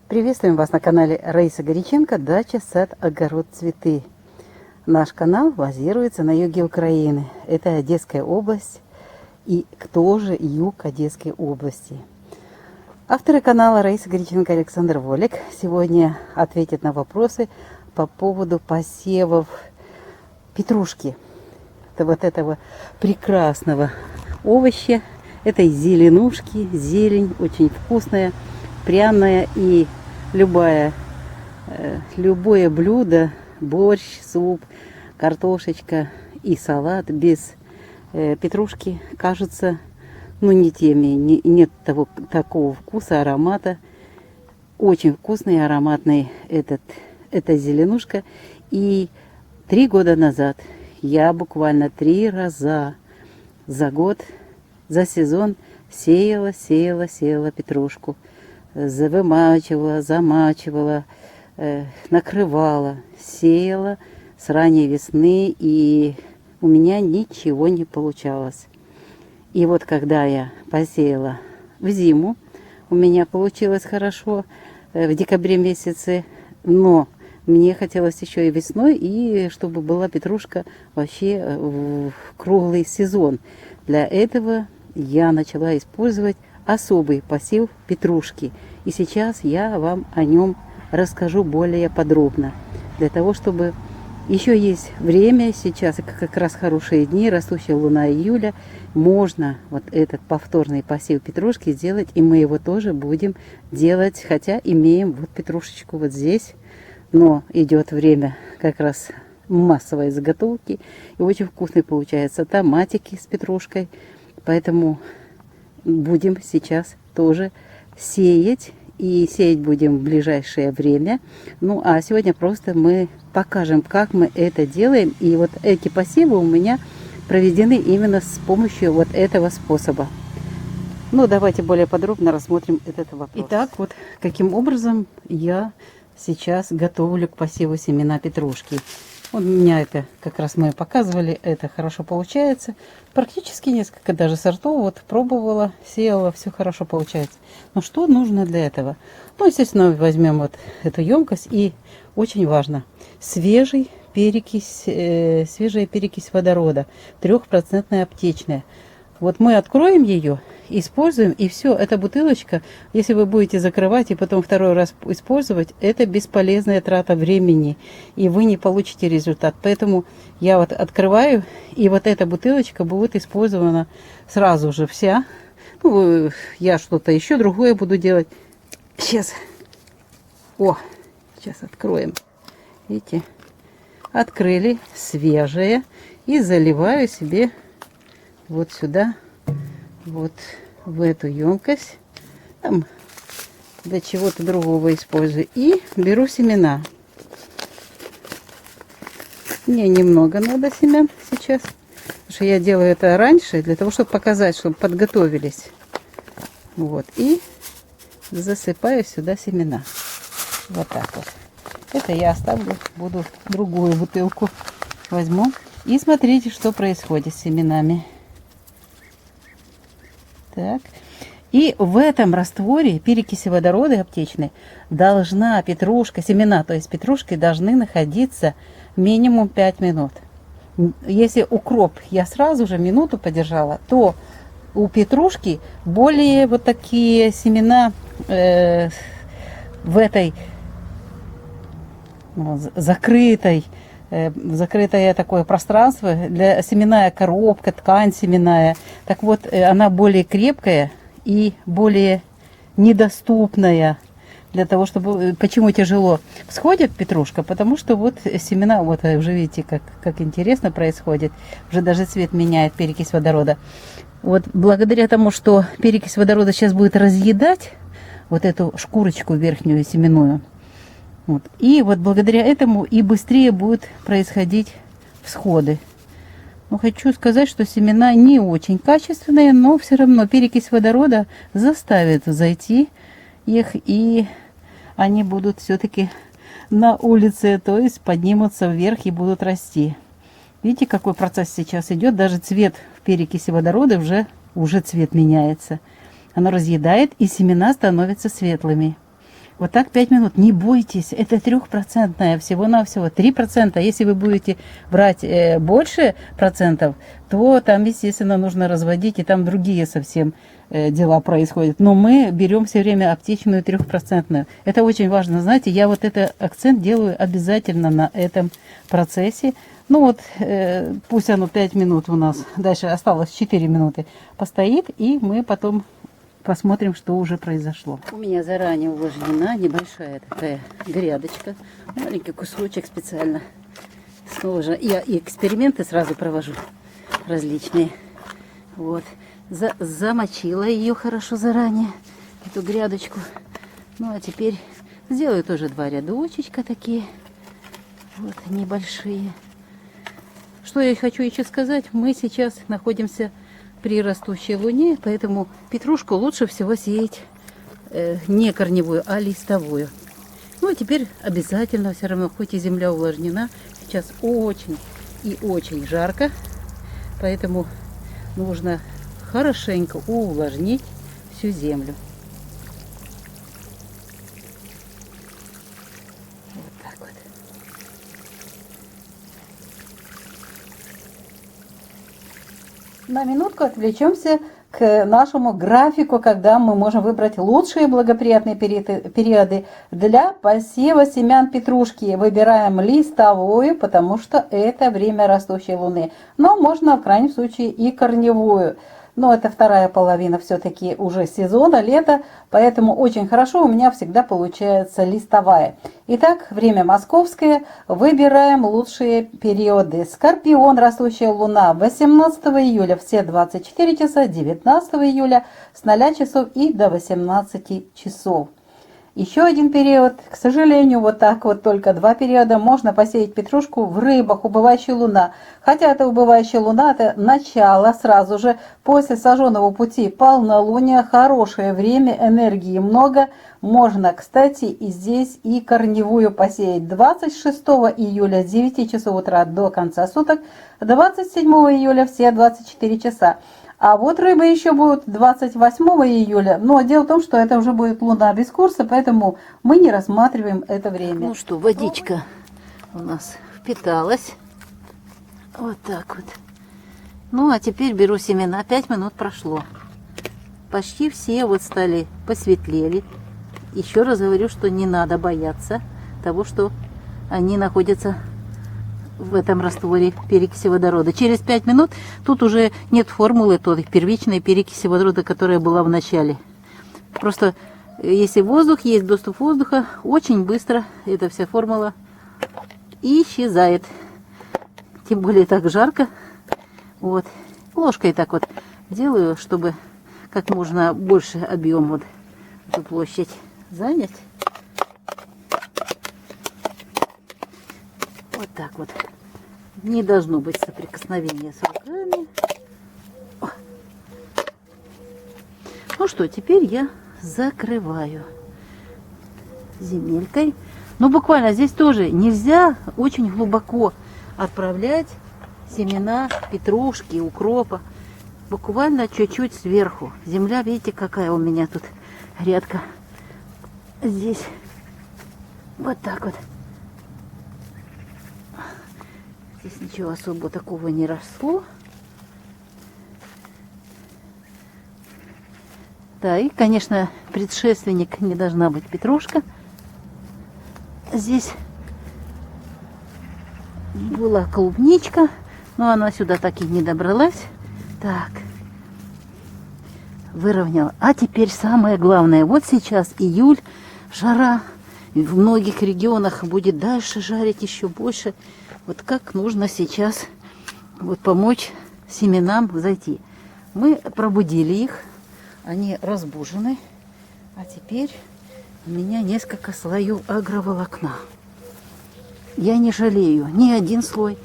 Приветствуем вас на канале Раиса Горяченко «Дача, сад, огород, цветы». Наш канал базируется на юге Украины. Это Одесская область и тоже юг Одесской области. Авторы канала Раиса Горяченко Александр Волик сегодня ответят на вопросы по поводу посевов петрушки. Это вот этого прекрасного овоща, этой зеленушки, зелень очень вкусная, пряная, и любое блюдо, борщ, суп, картошечка и салат без петрушки кажется, не теми, нет такого вкуса, аромата. Очень вкусный, ароматный эта зеленушка. И 3 года назад я буквально 3 раза за год, за сезон сеяла петрушку. Вымачивала, замачивала, накрывала, сеяла с ранней весны, и у меня ничего не получалось. И вот когда я посеяла в зиму, у меня получилось хорошо в декабре месяце, но мне хотелось еще и весной, и чтобы была петрушка вообще в круглый сезон. Для этого я начала использовать особый посев петрушки. И сейчас я вам о нем расскажу более подробно. Для того, чтобы еще есть время, сейчас как раз хорошие дни, растущая луна июля, можно вот этот повторный посев петрушки сделать, и мы его тоже будем делать, хотя имеем вот петрушечку вот здесь, но идет время как раз массовой заготовки, и очень вкусный получается томатики с петрушкой, поэтому будем сейчас тоже сеять, и сеять будем в ближайшее время. Ну, а сегодня просто мы покажем, как мы это делаем. И вот эти посевы у меня проведены именно с помощью вот этого способа. Ну, давайте более подробно рассмотрим этот вопрос. Итак, вот каким образом я сейчас готовлю к посеву семена петрушки. Вот у меня это, как раз мы показывали, это хорошо получается. Практически несколько даже сортов вот пробовала, сеяла, все хорошо получается. Но что нужно для этого? Ну, естественно, возьмем вот эту емкость, и очень важно, свежая перекись водорода, 3% аптечная. Вот мы откроем ее, используем, и все, эта бутылочка, если вы будете закрывать и потом второй раз использовать, это бесполезная трата времени, и вы не получите результат. Поэтому я вот открываю, и вот эта бутылочка будет использована сразу же вся. Ну, я что-то еще другое буду делать. Сейчас откроем. Видите, открыли, свежее, и заливаю себе вот сюда, вот в эту емкость, там для чего-то другого использую, и беру семена. Мне немного надо семян сейчас, потому что я делаю это раньше, для того, чтобы показать, чтобы подготовились. Вот, и засыпаю сюда семена. Вот так вот. Это я оставлю, буду другую бутылку возьму. И смотрите, что происходит с семенами. Так. И в этом растворе перекиси водорода аптечной должна петрушка, семена, то есть петрушки должны находиться минимум 5 минут. Если укроп я сразу же минуту подержала, то у петрушки более вот такие семена в этой закрытое такое пространство, для семенная коробка, ткань семенная. Так вот, она более крепкая и более недоступная для того, чтобы... Почему тяжело всходит петрушка? Потому что вот семена, вот уже видите, как интересно происходит. Уже даже цвет меняет перекись водорода. Вот благодаря тому, что перекись водорода сейчас будет разъедать вот эту шкурочку верхнюю семенную, вот. И вот благодаря этому и быстрее будут происходить всходы. Но хочу сказать, что семена не очень качественные, но все равно перекись водорода заставит взойти их, и они будут все-таки на улице, то есть поднимутся вверх и будут расти. Видите, какой процесс сейчас идет? Даже цвет в перекиси водорода уже цвет меняется. Оно разъедает, и семена становятся светлыми. Вот так 5 минут. Не бойтесь, это 3% всего-навсего 3%. Если вы будете брать больше процентов, то там, естественно, нужно разводить, и там другие совсем дела происходят. Но мы берем все время аптечную 3%. Это очень важно. Знаете, я вот этот акцент делаю обязательно на этом процессе. Ну вот, пусть оно 5 минут у нас, дальше осталось 4 минуты, постоит, и мы потом посмотрим, что уже произошло. У меня заранее увлажнена небольшая такая грядочка. Маленький кусочек специально. Снова же я и эксперименты сразу провожу различные. Вот. Замочила ее хорошо заранее, эту грядочку. Ну а теперь сделаю тоже 2 рядочечка такие. Вот небольшие. Что я хочу еще сказать. Мы сейчас находимся при растущей луне, поэтому петрушку лучше всего сеять не корневую, а листовую. Ну а теперь обязательно все равно, хоть и земля увлажнена, сейчас очень и очень жарко, поэтому нужно хорошенько увлажнить всю землю. Вот так вот. На минутку отвлечемся к нашему графику, когда мы можем выбрать лучшие благоприятные периоды для посева семян петрушки. Выбираем листовую, потому что это время растущей луны. Но можно в крайнем случае и корневую. Но это вторая половина все-таки уже сезона, лета, поэтому очень хорошо у меня всегда получается листовая. Итак, время московское. Выбираем лучшие периоды. Скорпион, растущая луна 18 июля все 24 часа, 19 июля с 0 часов и до 18 часов. Еще один период, к сожалению, вот так вот только 2 периода можно посеять петрушку в рыбах, убывающая луна. Хотя это убывающая луна, это начало сразу же после сожженного пути полнолуния, хорошее время, энергии много. Можно, кстати, и здесь и корневую посеять 26 июля с 9 часов утра до конца суток, 27 июля все 24 часа. А вот рыбы еще будут 28 июля, но дело в том, что это уже будет луна без курса, поэтому мы не рассматриваем это время. Ну что, водичка у нас впиталась. Вот так вот. Ну, а теперь беру семена. 5 минут прошло. Почти все вот стали посветлели. Еще раз говорю, что не надо бояться того, что они находятся в этом растворе перекиси водорода. Через 5 минут тут уже нет формулы той первичной перекиси водорода, которая была в начале. Просто если воздух, есть доступ воздуха, очень быстро эта вся формула исчезает. Тем более так жарко. Вот. Ложкой так вот делаю, чтобы как можно больше объем вот эту площадь занять. Вот так вот. Не должно быть соприкосновения с руками. О. Ну что, теперь я закрываю земелькой. Но буквально здесь тоже нельзя очень глубоко отправлять семена петрушки, укропа. Буквально чуть-чуть сверху. Земля, видите, какая у меня тут грядка. Здесь вот так вот. Здесь ничего особо такого не росло. Да, и, конечно, предшественник не должна быть петрушка. Здесь была клубничка, но она сюда так и не добралась. Так, выровняла. А теперь самое главное. Вот сейчас июль, жара. В многих регионах будет дальше жарить еще больше. Вот как нужно сейчас вот помочь семенам зайти. Мы пробудили их, они разбужены. А теперь у меня несколько слоев агроволокна. Я не жалею ни один слой,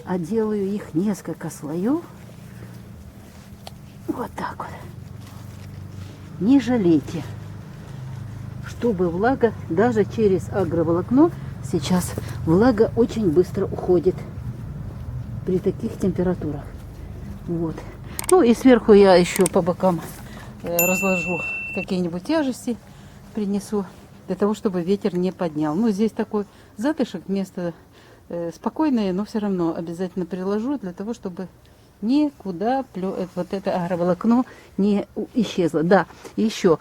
а делаю их несколько слоев. Вот так вот. Не жалейте, чтобы влага даже через агроволокно. Сейчас влага очень быстро уходит при таких температурах. Вот. Ну и сверху я еще по бокам разложу какие-нибудь тяжести, принесу. для того, чтобы ветер не поднял. Ну, здесь такой затышек, место спокойное, но все равно обязательно приложу для того, чтобы никуда вот это агроволокно не исчезло. Да, еще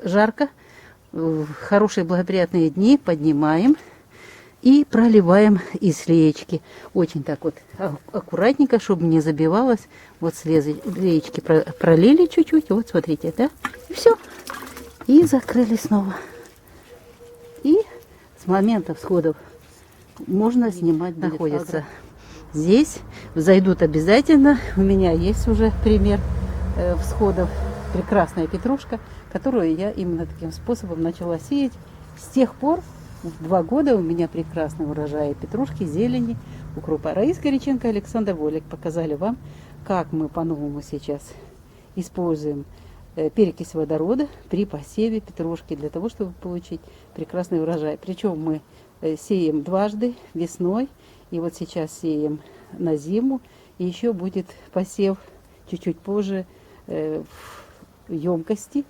жарко, хорошие благоприятные дни, поднимаем и проливаем из леечки. Очень так вот аккуратненько, чтобы не забивалось. Вот с леечки пролили чуть-чуть, вот смотрите, да, и все. И закрыли снова. И с момента всходов можно снимать, находится здесь. Зайдут обязательно. У меня есть уже пример всходов. Прекрасная петрушка, которую я именно таким способом начала сеять. С тех пор 2 года у меня прекрасный урожай петрушки, зелени, укропа. Раиса Горяченко, Александр Волик показали вам, как мы по-новому сейчас используем перекись водорода при посеве петрушки для того, чтобы получить прекрасный урожай. Причем мы сеем дважды, весной, и вот сейчас сеем на зиму, и еще будет посев чуть-чуть позже в емкости.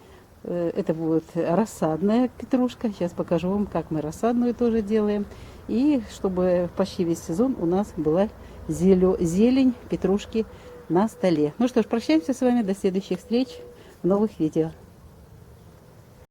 Это будет рассадная петрушка. Сейчас покажу вам, как мы рассадную тоже делаем. И чтобы почти весь сезон у нас была зелень петрушки на столе. Ну что ж, прощаемся с вами. До следующих встреч в новых видео.